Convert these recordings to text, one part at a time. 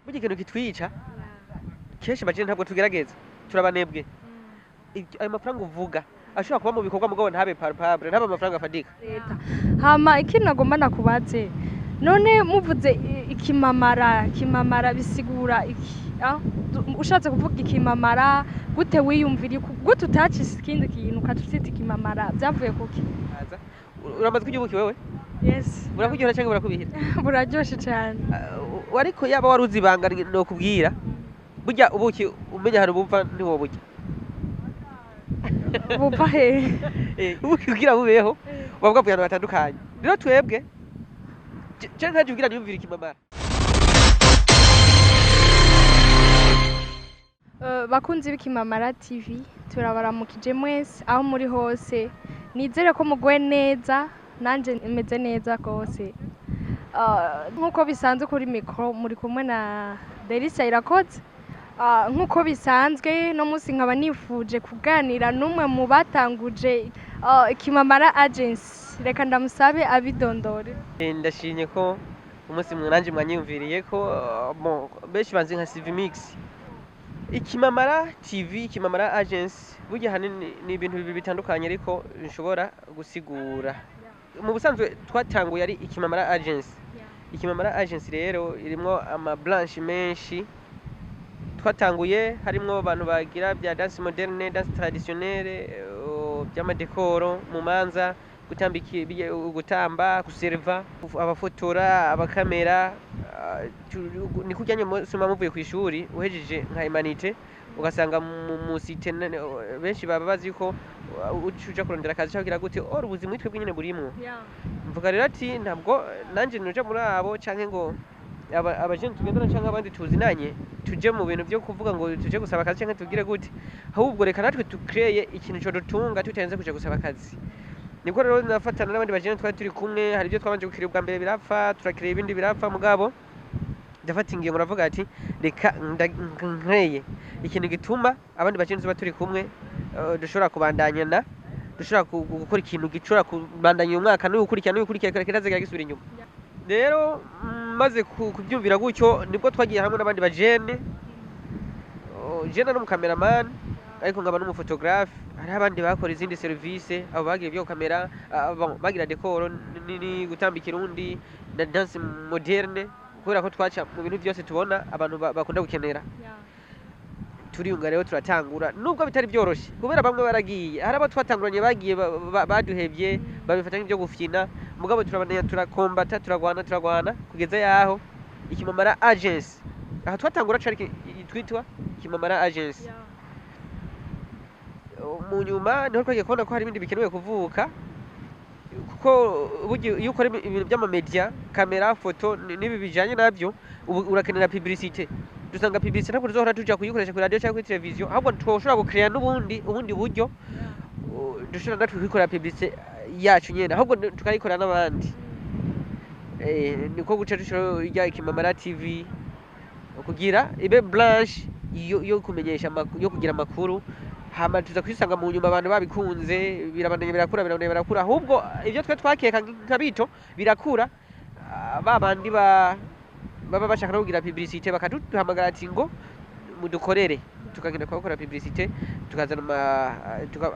burya ikintu kitwica kenshi bajene ntabwo tugerageza turabanebwe. Ayo mafaranga uvuga ashobora kuba mu bikorwa mugabo ntabe palpable, ntabe amafaranga afadika. leta hama ikintu nagomba nakubaze none muvuze ikimamara bisigura iki ushatse kuvuga ikimamara gute wiyumvira gute utacise ikindi kintu ukatucita ikimamara byavuye kuki uramaze kugibuki wewe? yes Urakugihora cyangwa urakubihira? buraryoshe cyane Ariko yaba waruzi ibanga no kubwira burya ubuki umenya hari ubumva ntiwo burya buva he ubuki kugira bubeho wabwa bwa batandukanye. Rero twebwe je ntaje kugira niyumvira ikimamara. bakunzi b'Ikimamara TV turabaramukije mwese aho muri hose nizere ko mugwe neza nanje meze neza rwose. Nkuko bisanzwe kuri mikro muri kumwe na Delicia irakoze. Nkuko bisanzwe no musi nkaba nifuje kuganira numwe mu batanguje Ikimamara agency. Reka ndamusabe abidondore. Ndashimye ko umunsi mwananje mwanyumviriye ko benshi banzi nka CV Mix. Ikimamara TV, Ikimamara agency burya hanini ni ibintu bibiri bitandukanye ariko nshobora gusigura. Mu busanzwe twatanguye ari Ikimamara agency. Ikimamara agency rero irimo ama branch menshi. Twatanguye harimo abantu bagira bya dance moderne, dance traditionnelle, by'amadekoro mu manza, gutamba, guserva, abafotora, abakamera. Ni kujyanye suma muvuye ku ishuri uhejeje nka humanité ugasanga mu site benshi baba bazi ko ucuja kurondera akazi cyangwa gute ubuzima mwitwe bw'nyene burimwo. Mvuga rero ati ntabwo nanje nuja muri abo canke ngo abajene tugendana canke abandi tuzinanye tuje mu bintu byo kuvuga ngo tuje gusaba akazi canke tugire gute, ahubwo reka natwe tukreye ikintu cyo dutunga tutarenze kuja gusaba akazi. Niko rero nafatana n'abandi bajene twari turi kumwe, hari ibyo twabanje gukira ubwa mbere birapfa, turakira ibindi birapfa mugabo ndafata ingingo muravuga ati reka nkreye ikintu gituma abandi bajene tuba turi kumwe dushobora kubandanyana, dushobora gukora ikintu gicora kubandanya umwaka n'ukurikirana kirazagira gisubira inyuma. Rero maze kubyumvira gutyo nibwo twagiye hamwe n'abandi bajene, jene no cameraman ariko ngaba n'umufotographe. Hari abandi bakora izindi service, abo bagira byo kamera, bagira decor ni gutambikira undi na dance moderne, kubera ko twaca mu bintu byose tubona abantu bakunda gukenera. Turiyunga rero turatangura nubwo bitari byoroshye kubera bamwe baragiye, hari abo twatanguranye bagiye baduhebye babifata nk'ibyo gufyina, mugabo turabandanya turakombata turagwana kugeza yaho Ikimamara agency aha twatangura cari twitwa Ikimamara agency. Mu nyuma niho twagiye kubona ko hari ibindi bikenewe kuvuka kuko iyo ukora ibintu by'amamedia kamera foto n'ibi bijanye nabyo urakenera publicité. Dusanga publicité ntabwo tuzohora tuja kuyikoresha kuri radio cyangwa kuri televiziyo, ahubwo twoshobora gucreate ubundi buryo dushobora natwe kwikora publicité yacu nyene, ahubwo tukayikora n'abandi. Niko guca dushobora ijya Ikimamara TV kugira ibe branch yo kumenyesha yo kugira amakuru, hama tuza kwisanga mu nyuma abantu babikunze birabandanya birakura, ahubwo ibyo twe twakeka nka bito birakura. Babandi baba bashaka no kugira publicité bakaduhamagara ati ngo mudukorere, tukagenda gukora publicité, tukazana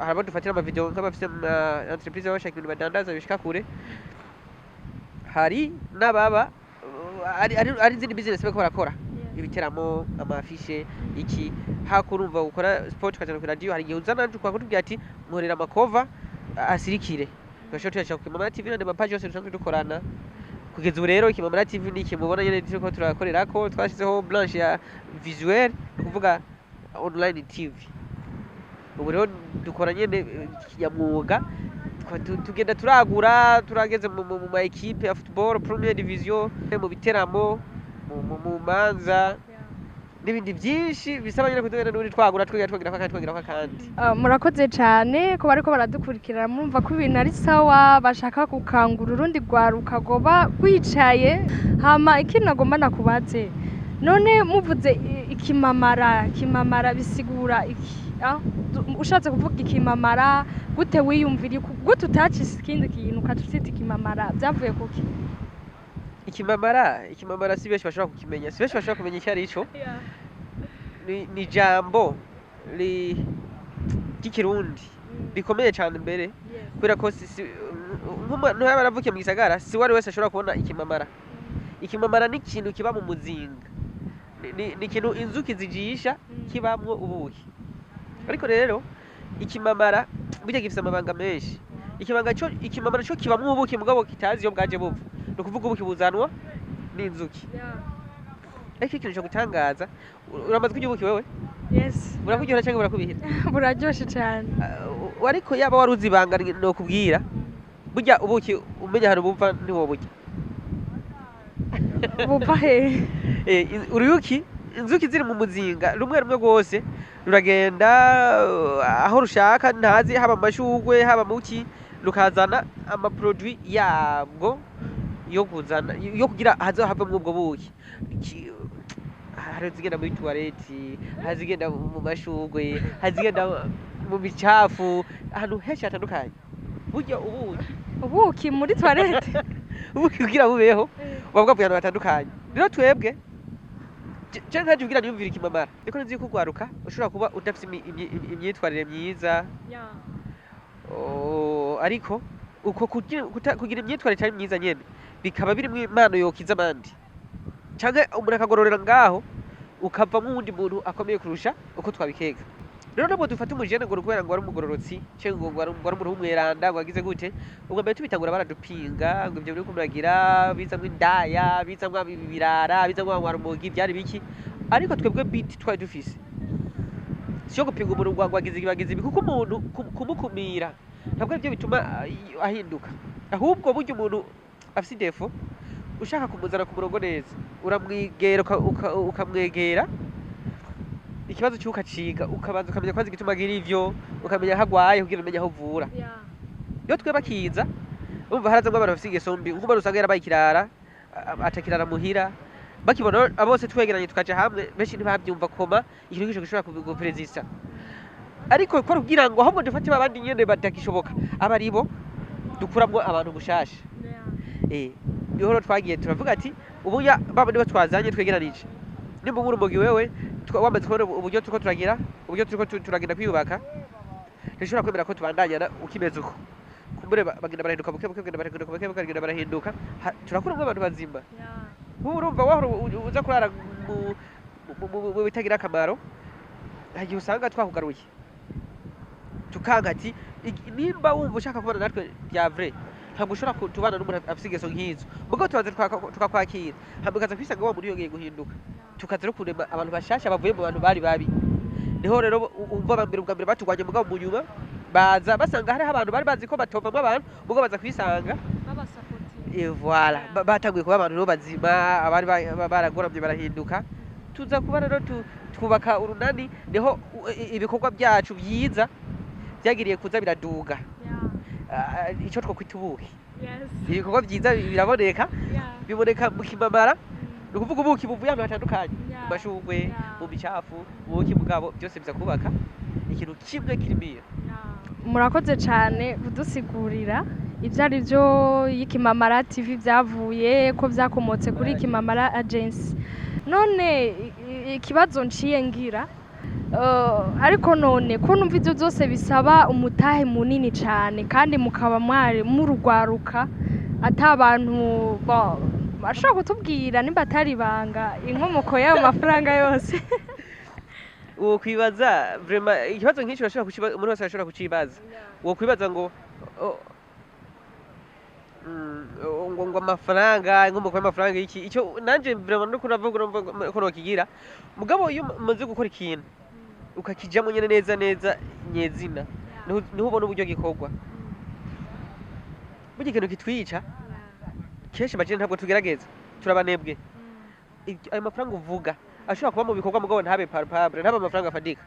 harabo dufatira ama video nk'abafite entreprise bashaka ibintu badandaza bishika kure. Hari n'ababa ari izindi business bako barakora ibiteramo, amafishe iki hakurumva gukora sport kazana ku radio. Hari igihe uzana kwa kutubwira ati nkorera amakova asirikire gasho tuyacha ku Ikimamara TV na page yose dusanzwe dukorana. Kugeza ubu rero Ikimamara TV ni kimubona nyene turiko turakorera ko twashizeho branch ya visuel kuvuga online TV. Ubu rero dukora nyene ya mwuga tugenda turagura turageze mu ma equipe ya football première division, mu biteramo mu manza n'ibindi byinshi bisaba nyine kutugenda n'uri twagura kandi. Murakoze cyane ko bariko baradukurikirana, murumva ko ibintu ari sawa, bashaka gukangura urundi rwaruka goba kwicaye. Hama ikintu nagomba nakubaze none muvuze Ikimamara bisigura iki? Ushatse kuvuga Ikimamara gute wiyumvira gute utacise ikindi kintu ukatucita Ikimamara byavuye kuki? ikimamara si benshi bashobora kukimenya, si benshi bashobora kumenya icyo ari cyo. Ni ijambo ry'ikirundi rikomeye cyane mbere, kubera ko nk'umuntu yaba yaravukiye mu gisagara si wari wese ashobora kubona ikimamara. Ikimamara ni ikintu kiba mu muzinga, ni ikintu inzuki zijisha kibamwo ubuki. Ariko rero ikimamara burya gifite amabanga menshi. Ikimamara cyo kibamwo ubuki mugabo kitazi iyo bwaje buva, ni ukuvuga ubuki buzanwa n'inzuki. Ariko ikintu cyo gutangaza, uramaze kurya ubuki wewe? Yes. Burakuryohera cyangwa burakubihiye? Buraryoshe cyane. Ariko yaba wari uzi ibanga no kubwira, burya ubuki umenya hari bumva ntiwoburya. Buva he? Uruyuki, inzuki ziri mu muzinga rumwe rumwe rwose ruragenda aho rushaka, ntazi haba amashugwe haba muki, rukazana amaproduit yabwo yo kugira hazo havamwo ubwo buki. Hari zigenda muri toilette, hari zigenda mu mashugwe, hari zigenda mu bicafu, ahantu henshi hatandukanye. Burya ubuki muri toilette ubuki kugira bubeho buba bwavuye ahantu hatandukanye. Rero twebwe cyangwa nkaje kugira niyumvire ikimamara, niko nzi kugwaruka ushobora kuba udafite imyitwarire myiza, ariko uko kugira imyitwarire itari myiza nyene bikaba biri mu impano yokiza abandi, cyangwa umuntu akagororera ngaho ukavamo uwundi muntu akomeye kurusha uko twabikeka. Rero nabwo dufata umujene ngo kubera ngo ari umugororotsi cyangwa ngo ari umuntu w'umweranda ngo agize gute, ubwo mbere tubitangura baradupinga ngo ibyo biri kumuragira bizamwe indaya, bizamwe ibirara, bizamwe warumogi, byari biki. Ariko twebwe biti twari dufise cyo gupinga umuntu ngo agize ibi, kuko umuntu kumukumira ntabwo ari byo bituma ahinduka, ahubwo burya umuntu afite defo ushaka kumuzana ku murongo neza uramwegera ukamwegera ikibazo cy'ukaciga, ukabanza ukamenya kwazi gituma agira ivyo, ukamenya aho agwaye kugira umenye aho uvura. Iyo twe bakiza umva harazamwe abantu bafite ingeso mbi, nk'umuntu usanga yarabaye ikirara atakirara muhira, bakibona abose twegeranye tukaja hamwe benshi ntibabyumva koma ikintu gisho gishobora kuguperezisa. Ariko ko kugira ngo ahubwo dufate babandi nyene batakishoboka aba aribo dukuramwo abantu gushasha. Niho twagiye turavuga ati ubuya baba nibo twazanye twegeranije, nimba urumogi wewe wamaze kubona uburyo turiko turagira, uburyo turiko turagenda kwiyubaka, ntishobora kwemera ko tubandanyana ukimeze uko. Kumbure bagenda barahinduka bagenda barahinduka, turakuramwo abantu bazima. Urumva wahora uza kurara mu bitagira akamaro, hagiye usanga twakugaruye tukanga ati nimba wumva ushaka kubana natwe bya vrai, ntabwo ushobora kutubana n'umuntu afite ingeso nk'izo, mugabo tubanza tukakwakira, hama ukaza kwisanga wa muntu yongeye guhinduka, tukaza no kurema abantu bashasha bavuye mu bantu bari babi. Niho rero umva ubwa mbere batugwanye, mugabo mu nyuma baza basanga hariho abantu bari bazi ko batovamwo abantu, mugabo baza kwisanga voilà batanguye kuba abantu bazima, abari baragoramye barahinduka. Tuza kuba rero twubaka urunani, niho ibikorwa byacu byiza byagiriye kuza biraduga. Icyo twakwita ubuki, ibikorwa byiza biraboneka, biboneka mu kimamara, ni ukuvuga ubuki buvuye ahantu hatandukanye, mu mashugwe, mu bicafu, ubuki bwabo byose biza kubaka ikintu kimwe kirimiye. Murakoze cyane kudusigurira ibyo ari byo Ikimamara TV byavuye ko byakomotse kuri Ikimamara agency. None ikibazo nciye ngira, ariko none ko numva ibyo byose bisaba umutahe munini cyane, kandi mukaba mwari murugwaruka atabantu bashobora kutubwira nimba atari ibanga inkomoko y'ayo mafaranga yose. Uwo kwibaza vraiment ikibazo nk'icyo urashobora kukibaza, umuntu wese arashobora kukibaza. Uwo kwibaza ngo amafaranga, inkomoko y'amafaranga iki, icyo nanje vraiment no kuravuga ko nokigira, mugabo iyo umaze gukora ikintu ukakijamo nyene neza nyezina, niho ubona uburyo gikorwa. Burya ikintu kitwica kenshi bajene ntabwo tugerageza, turabanebwe. Ayo mafaranga uvuga ashobora kuba mu bikorwa mugabo ntabe palpable, ntabe amafaranga afadika.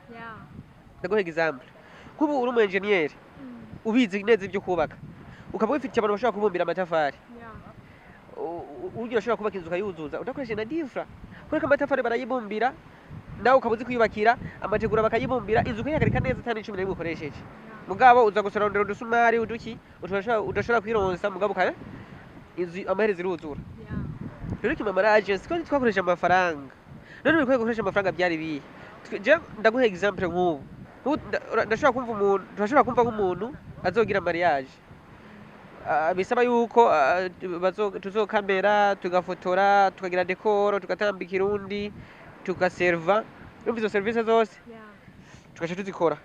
Ndaguha example, kuba uri umu engineer ubizi neza ibyo kubaka, ukaba wifitiye abantu bashobora kubumbira amatafari, ugira ashobora kubaka inzu ukayuzuza udakoresheje na difra, kureka amatafari barayibumbira, nawe ukaba uzi kwiyubakira, amategura bakayibumbira, inzu ukayihagarika neza atani 10 n'imwe ukoresheje. Mugabo uza gusarondera udusumari uduki udashobora kwironsa, mugabo inzu amaherezo iruzura. rero Ikimamara agency ko twakoresha amafaranga none uri gukoresha amafaranga byari bihe je ndaguha example nk'ubu ndashobora kumva umuntu turashobora kumva nk'umuntu azogira mariage bisaba yuko tuzokamera tugafotora tukagira decor tugatamba ikirundi tugaserva urumva izo service zose tugaca tuzikora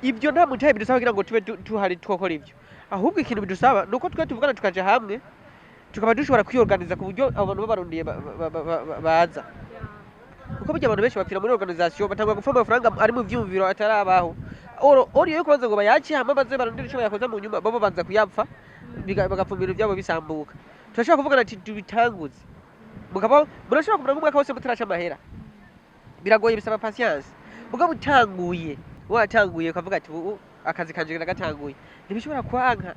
ibyo nta muntu bidusaba kugira ngo tube tuhari twokora ibyo ahubwo ikintu bidusaba nuko twe tuvugana tukaja hamwe tukaba dushobora kwiorganiza ku buryo abantu babarundiye baza kuko burya abantu benshi bapfira muri organisation batangwa gupfa amafaranga ari mu vyumviro atarabaho ori yo kubanza ngo bayaci hama baze barondera ico yakoze mu nyuma babo banza kuyapfa bagapfumira ibyabo bisambuka turashobora kuvugana ati tubitanguze mugabo murashobora kumenya umwaka wose mutaraca amahera biragoye bisaba patience mugabo utanguye watanguye ukavuga ati akazi kanje nagatanguye ntibishobora kwanka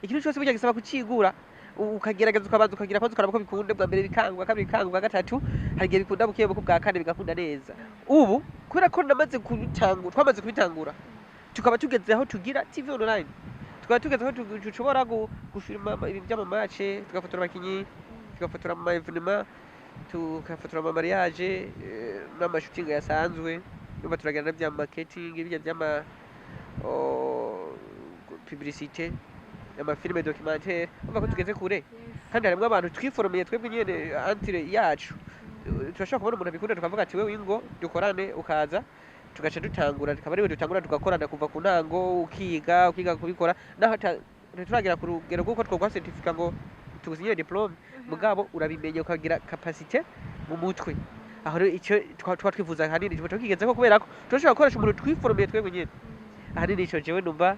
ikintu cyose burya gisaba kucigura ukagerageza ukabanza ukagira kwanza ukaraba ko bikunde bwa mbere bikangwa kabiri bikangwa gatatu harigiye bikunda bukiye buko bwa kane bigakunda neza ubu kubera ko namaze kubitangura twamaze kubitangura tukaba tugeze aho tugira TV online tukaba tugeze aho dushobora gushirima ibintu by'amamace tugafotora abakinyi tugafotora ama evenement tugafotora ama mariage n'amashooting yasanzwe niba turagenda bya marketing ibijya by'ama publicité amafilime documentaire umva ko tugeze kure kandi harimo abantu twiforomeye twebwe nyene antire yacu turashobora kubona umuntu abikunda tukavuga ati wewe ingo dukorane ukaza tugaca dutangura tukaba ariwe dutangura tugakorana kuva ku ntango ukiga kubikora naho turagira ku rugero rw'uko twogwa certificate ngo tugusinyire diplome mugabo urabimenya ukagira capacité mu mutwe aho rero icyo twa twifuza hanini tukigezeko kubera ko turashobora gukoresha umuntu twiforomeye twebwe nyene ahanini ico jewe numva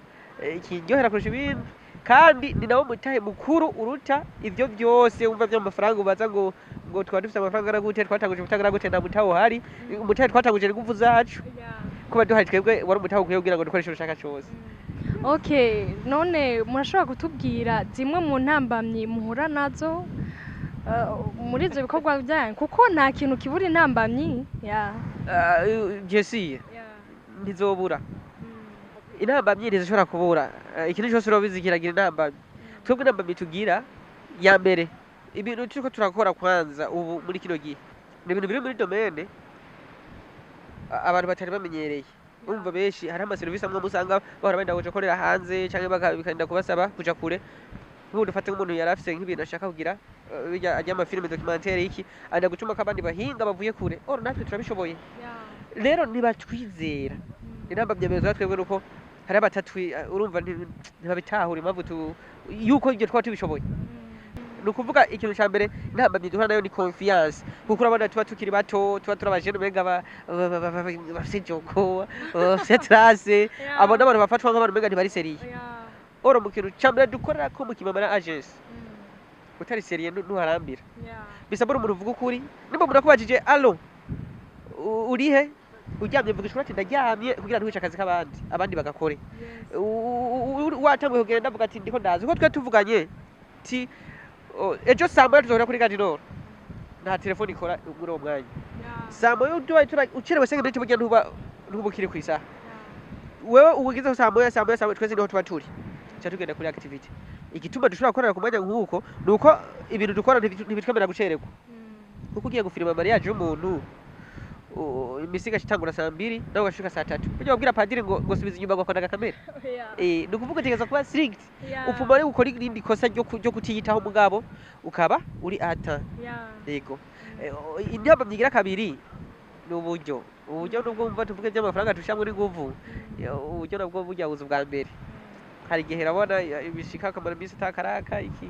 ikiryohera kurusha ibindi kandi ni nawo mutahe mukuru uruta ivyo byose umva by'amafaranga ubaza ngo twaba dufite amafaranga na gute twatanguje gutangara gute na mutaho hari umutahe twatanguje ingufu zacu kuba duhari twebwe wari umutahe ukwiye kugira ngo dukoreshe urushaka cyose okay none murashobora kutubwira zimwe mu ntambamyi muhura nazo muri ivyo bikorwa byanyu kuko nta kintu kibura intambamyi Jessie ntizobura intambamyi ntizishobora kubura ikintu cyose urobizi kiragira intambamyi twebwe intambamyi tugira ya mbere ibintu turiko turakora kwanza ubu muri kino gihe ni ibintu biri muri domaine abantu batari bamenyereye umva benshi hari ama service amwe musanga bahora benda kuja korera hanze canke bikanda kubasaba kuja kure nk'ubu dufate nk'umuntu yari afise nk'ibintu ashaka kugira ajya amafilime documentaire iki anda gutuma kabandi bahinga bavuye kure natwe turabishoboye rero nibatwizera intambamyi bezo twebwe nuko hari abatatwi urumva ntibabitahura impamvu yuko ibyo twaba tubishoboye ni ukuvuga ikintu cya mbere intambamyi duhura nayo ni confiance kuko urabona tuba tukiri bato tuba turi abajene umenga bafise joko bafise trace abo n'abantu bafatwa nk'abantu umenga ntibari seriye mu kintu cya mbere dukorera ko mu Ikimamara agency utari seriye ntuharambira bisaba umuntu uvuga ukuri nimba umuntu akubajije alo urihe uryamye mvuga ishuri ati ndaryamye kugira ntuhice akazi k'abandi abandi bagakore watanguye kugenda avuga ati ndiko ndazi ko twe tuvuganye ti ejo saa moya tuzohora kuri gadinoro nta telefone ikora muri uwo mwanya saa moya ucerewe senge miniti burya ntuba ukiri ku isaha wewe ubugizeho saa moya twese niho tuba turi ca tugenda kuri activity igituma dushobora gukorera ku mwanya nk'uko ni uko ibintu dukora ntibitwemerera gucererwa kuko ugiye gufirima mariage y'umuntu imisiga itangura saa 2 nawe ugashika saa 3 ujya kubwira padiri ngo subiza inyuma ngo konaga kamera ni ukuvuga utegeza kuba strict upfuma ari gukora irindi kosa ryo kutiyitaho mugabo ukaba uri ata yego intambwe myigira kabiri ni uburyo nubwo mva tuvuge by'amafaranga tushamwe n'inguvu uburyo nabwo burya buzu bwa mbere hari igihe rabona ibishika akamara iminsi itakaraka iki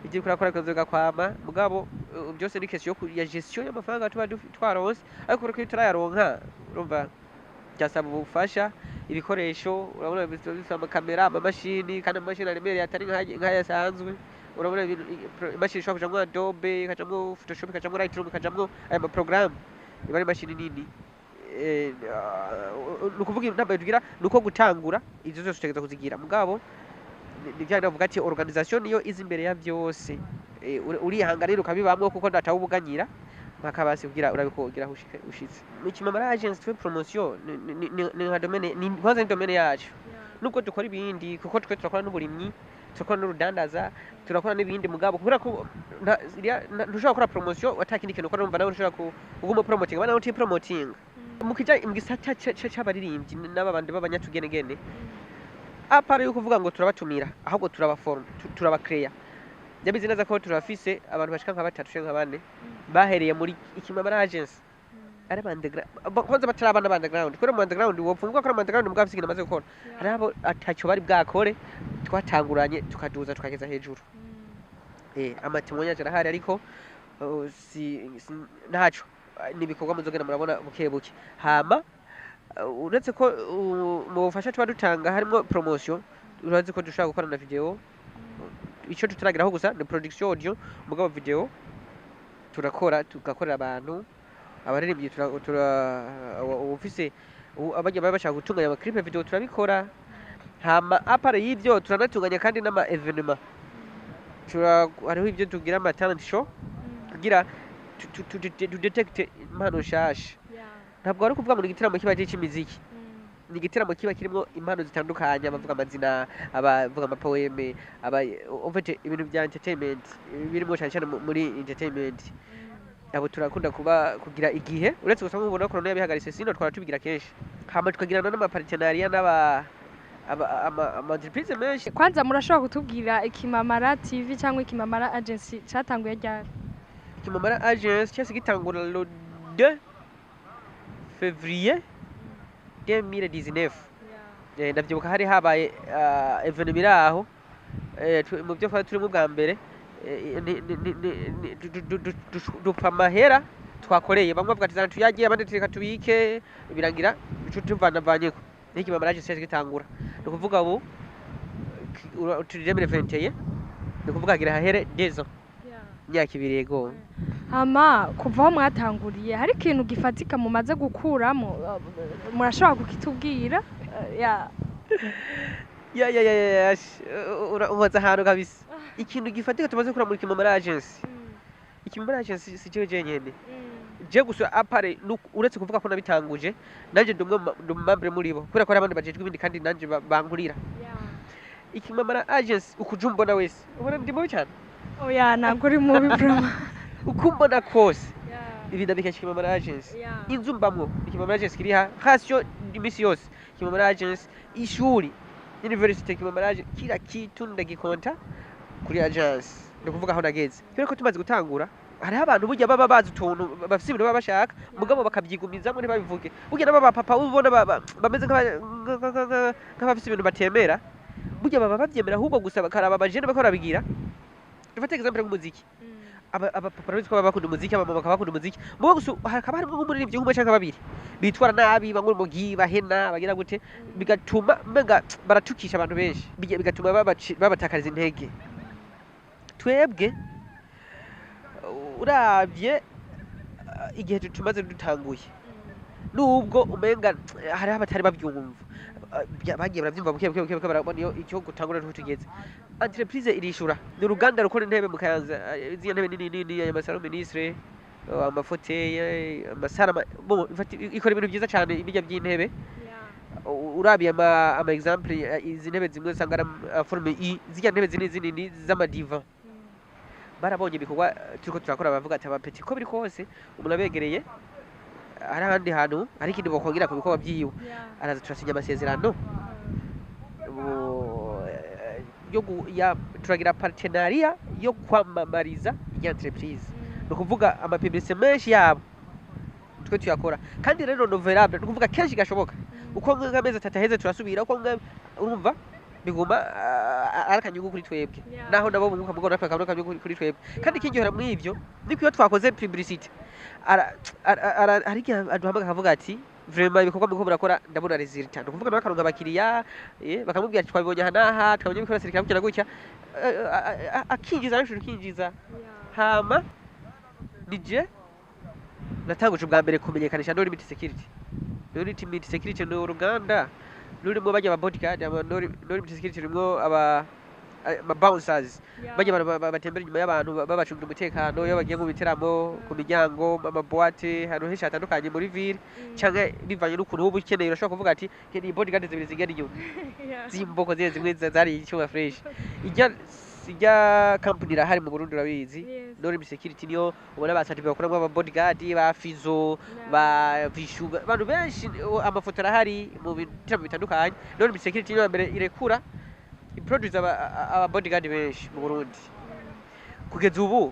igiye kurakora kazoga kwama mugabo byose ni question ya gestion y'amafaranga tuba twaronse ariko ko turayaronka urumva cyasaba ubufasha ibikoresho urabona bisaba kamera amamashini kandi amamashini aremereye atari nk'ayasanzwe urabona imashini ishobora kujamwo Adobe ikajamwo Photoshop ikajamwo Lightroom ikajamwo aya ma program iba ari imashini nini nukuvuga intambwe tugira nuko gutangura izo zose utegeza kuzigira mugabo nivyo navuga ati organisation niyo izi imbere ya byose urihanganira ukabibamwe kuko ndatawe ubuganyira makabasi kugira urabikogira ushitse Ikimamara agency twe promotion ni nka domaine ni kwanza ni domaine yacu nubwo dukora ibindi kuko twe turakora n'uburimyi turakora n'urudandaza turakora n'ibindi mugabo kubera ko ntushobora gukora promotion atakindi kintu ukora, urumva nawe ushobora kuguma promoting abana uti promoting mu gisata c'abaririmbyi n'ababandi b'abanyatugenegene apara yo kuvuga ngo turabatumira ahubwo turabaforma turabakreya. Ndabizi neza ko turafise abantu bashika nka 3 canke 4 bahereye muri Ikimamara agency ari bandegራ kwanza batarabana bandground kubera mu underground wopfunguka ko underground mugabo afise kinamaze gukora hari abo atacyo bari bwakore twatanguranye tukaduza tukageza hejuru. Amatimonyaje arahari ariko ntaco nibikorwa muzogenda murabona buke buke. Hama uretse ko mu bufasha tuba dutanga harimo promotion, urazi ko dushaka gukora na video, ico tutarageraho gusa ni production audio mugabo video turakora tugakorera abantu abaririmbyi ufise abajya bashaka gutunganya ama clip video turabikora. Hama apare y'ivyo turanatunganya kandi n'ama evenement, hariho ibyo tugira ama talent show kugira to detect impano nshasha. Ntabwo ari kuvuga ngo igitaramo kiba c'imiziki, ni igitaramo kiba kirimo impano zitandukanye, abavuga amazina, abavuga amapoeme, ufite ibintu bya entertainment birimo cyane muri entertainment. Abo turakunda kugira igihe uretse gusanga ubona ko yabihagaritse sino twara tubigira kenshi. Hama tukagirana n'amapartenariat ama entreprise menshi. Kwanza murashobora kutubwira Ikimamara TV cyangwa Ikimamara agency cyatanguye ryari? Ikimamara agency cyase gitangura le 2 février 2019. Ndavyibuka hari habaye evenement aho mu byo turi mu bwa mbere dupfa amahera twakoreye, bamwe bavuga ati zana tuyagiye abandi tureka tubike birangira tuvanavanyeko n'Ikimamara agency gitangura. Ni ukuvuga ubu turi 2021 ni ukuvuga gira hahere 2 ans imyaka 2 yego. Hama kuva aho mwatanguriye hari ikintu gifatika mumaze gukuramo murashobora kukitubwira? Umaze ahantu kabisa ikintu gifatika tumaze gukura muri Ikimamara agency. Ikimamara agency si cyo jenyene je gusa apare uretse kuvuga ko nabitanguje nanje ndumambre muri bo kubera ko abandi bajejwe ibindi kandi nanje bangurira. Ikimamara agency ukujumbona wese ubona ndimo cyane oya ntabwo uri mubi bro ukumbona kose ibi ndabika Ikimamara agency inzu mbamwo Ikimamara agency kiriha hasyo imisi yose Ikimamara agency ishuri university Ikimamara agency kila kitu ndagikonta kuri agency. Ndakuvuga aho nageze kubera ko tumaze gutangura hari abantu burya baba bazi utuntu bafise ibintu baba bashaka mugabo bakabyigumizamo ntibabivuge. Burya n'aba papa ubona bameze nk'abafise ibintu batemera burya baba bavyemera ahubwo gusa bakaraba abajene bakora bigira. Dufate example nk'umuziki, aba papa barazi ko baba bakunda umuziki, aba mama bakaba bakunda umuziki mugabo gusa hakaba harimo nk'umuririmbyi nk'umwe canke babiri bitwara nabi bamwe umugi bahena bagira gute bigatuma menga baratukisha abantu benshi bigatuma babatakariza intege. Twebwe uravye igihe tumaze dutanguye nubwo umenga hari abatari babyumva bagiye baravyumva buke barabona iyo icyo gutangura ntutugeze. Entreprise irishura ni uruganda rukora intebe mu Kayanza, izi ntebe nini ya masaro ministre amafote amasara ikora ibintu byiza cyane ibijya by'intebe. Urabiye ama example izi ntebe zimwe usanga forme zijya ntebe zinini z'amadiva barabonye ibikorwa turiko turakora bavuga ati abapeti ko biri kose umuntu abegereye hari ahandi hantu hari ikindi bakongera ku bikorwa byiwe araza turasinya amasezerano turagira partenariat yo kwamamariza iyi entreprise. Ni ukuvuga amapublicité menshi yabo twe tuyakora kandi rero novelable ni ukuvuga kenshi gashoboka uko nk'amezi 3 heze turasubira uko urumva biguma arakanyugo kuri twebwe naho nabo bunguka mugo natwe akaruka kuri twebwe kandi kiryohera muri ivyo niko iyo twakoze publicity ariko aduhamagaye akavuga ati vraiment ibikorwa muko murakora ndabona resultat. Ukuvuga nawe akaronka abakiriya bakamubwira ati twabibonye hanaha twabonye bikora serikali kugira gutya akinjiza n'ishuri kinjiza. Hama DJ natanguje ubwa mbere kumenyekanisha no limit security. No limit security no uruganda rurimo bajya aba bodyguard aba no limit security rurimo ama bouncers Yeah. bajya batembera inyuma y'abantu babacungira umutekano iyo bagiye mu biteramo ku miryango amaboate ahantu henshi hatandukanye muri ville canke bivanye n'ukuntu wowe ukeneye urashobora kuvuga ati nkeneye bodyguard zibiri zigenda inyuma Yeah. zimboko zimwe zari icyuma fresh ijya company irahari mu Burundi urabizi Yes. Norim Security niyo ubona basati bakoramwo aba bodyguard ba Fizo ba Vishu abantu benshi amafoto arahari mu bitamo bitandukanye Norim Security niyo mbere irekura iproduce aba bodyguard benshi mu Burundi kugeza ubu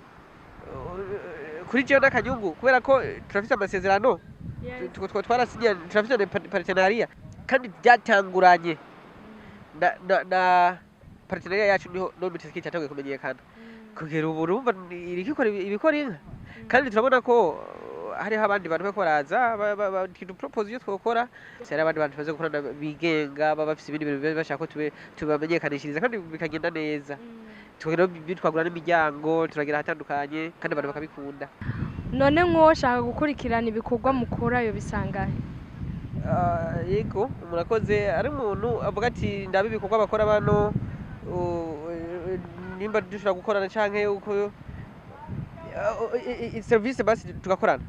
kuri jewe n'akanyungu kubera ko turafite amasezerano Yes. twarasinya turafite partenariat kandi byatanguranye na partenariat yacu niho Norim Security yatangiye kumenyekana kugera ubu urumva irikikora ibikora inka kandi turabona ko hariho abandi bantu bariko baraza propose iyo twokora hari abandi bantu baze gukorana bigenga baba bafise ibindi bintu bashaka ko tubamenyekanishiriza kandi bikagenda neza twagura n'imiryango turagira ahatandukanye kandi abantu bakabikunda. None nk'uwoshaka gukurikirana ibikorwa mukora yo bisangahe? Yego murakoze ari umuntu avuga ati ndabe ibikorwa bakora bano nimba dushobora gukorana canke uko service basi tugakorana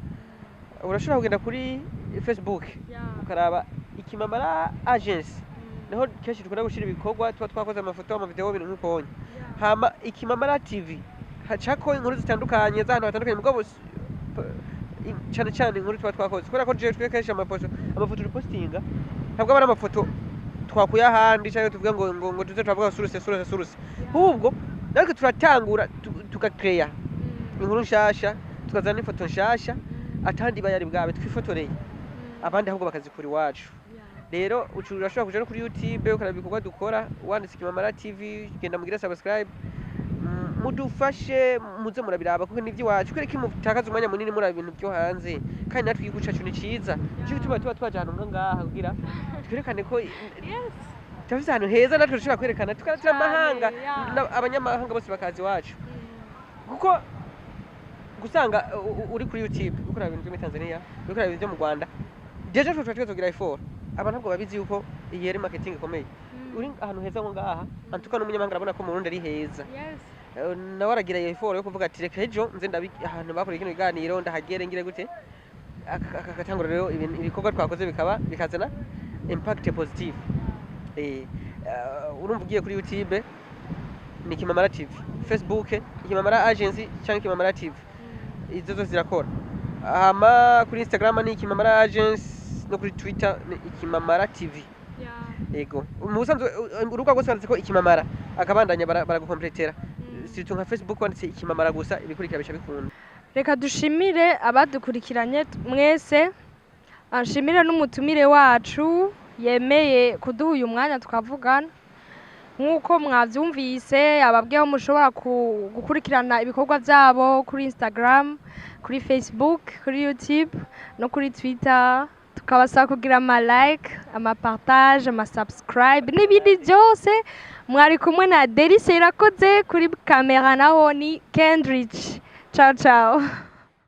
urashobora kugenda kuri Facebook ukaraba Ikimamara agency naho kenshi dukunda gushira ibikorwa tuba twakoze amafoto amavideo ibintu nk'uko hama Ikimamara TV hacako inkuru zitandukanye z'ahantu hatandukanye mugabo cyane inkuru tuba twakoze kubera ko jewe kenshi amafoto dupostinga ntabwo ari amafoto twakuye ahandi cyangwa tuvuga ngo tuze turavuga suruse ahubwo natwe turatangura tugakreya inkuru nshasha tukazana n'ifoto nshasha atandi bayari bwabe twifotoreye abandi ahubwo bakazikura iwacu rero urashobora kuja no kuri YouTube ukaraba ibikorwa dukora wanditse Ikimamara TV genda mugire subscribe mudufashe muze murabiraba kuko nivyo iwacu kwereka mutakaza umwanya munini muri ibintu byo hanze kandi natwe igihugu cacu ni ciza cyo tuba twaje ahantu ngaha kugira twerekane ko tafise ahantu heza natwe dushobora kwerekana tukaratira amahanga abanyamahanga bose bakazi iwacu kuko gusanga uri kuri YouTube ukora ibintu byo muri Tanzania ukora ibintu byo mu Rwanda deje tugira effort abantu ntabwo babizi yuko iyi ari marketing ikomeye uri ahantu heza ngo ngaha antuka n'umunyamahanga arabona ko mu Burundi ari heza nawe aragira effort yo kuvuga ati reka ejo nze ndabi ahantu bakora ikino biganiro ndahagere ngire gute akatangura rero ibikorwa twakoze bikazana impact positive urumva ugiye kuri YouTube ni Ikimamara TV Facebook Ikimamara agency cyangwa Ikimamara TV izo zose zirakora hama kuri Instagram ni Ikimamara agency no kuri Twitter ni Ikimamara TV yego umusanzwe uruka gose banditse ko Ikimamara akabandanya baragukompletera situ nka Facebook wanditse Ikimamara gusa ibikurikira bisha bikunda. Reka dushimire abadukurikiranye mwese anshimire n'umutumire wacu yemeye kuduha uyu mwanya twavugana nk'uko mwavyumvise ababwiyeho mushobora gukurikirana ibikorwa byabo kuri Instagram kuri Facebook kuri YouTube no kuri Twitter tukabasaba kugira ama like ama partage ama subscribe n'ibindi byose mwari kumwe na Delicia irakoze kuri kamera naho ni Kendrich ciao ciao.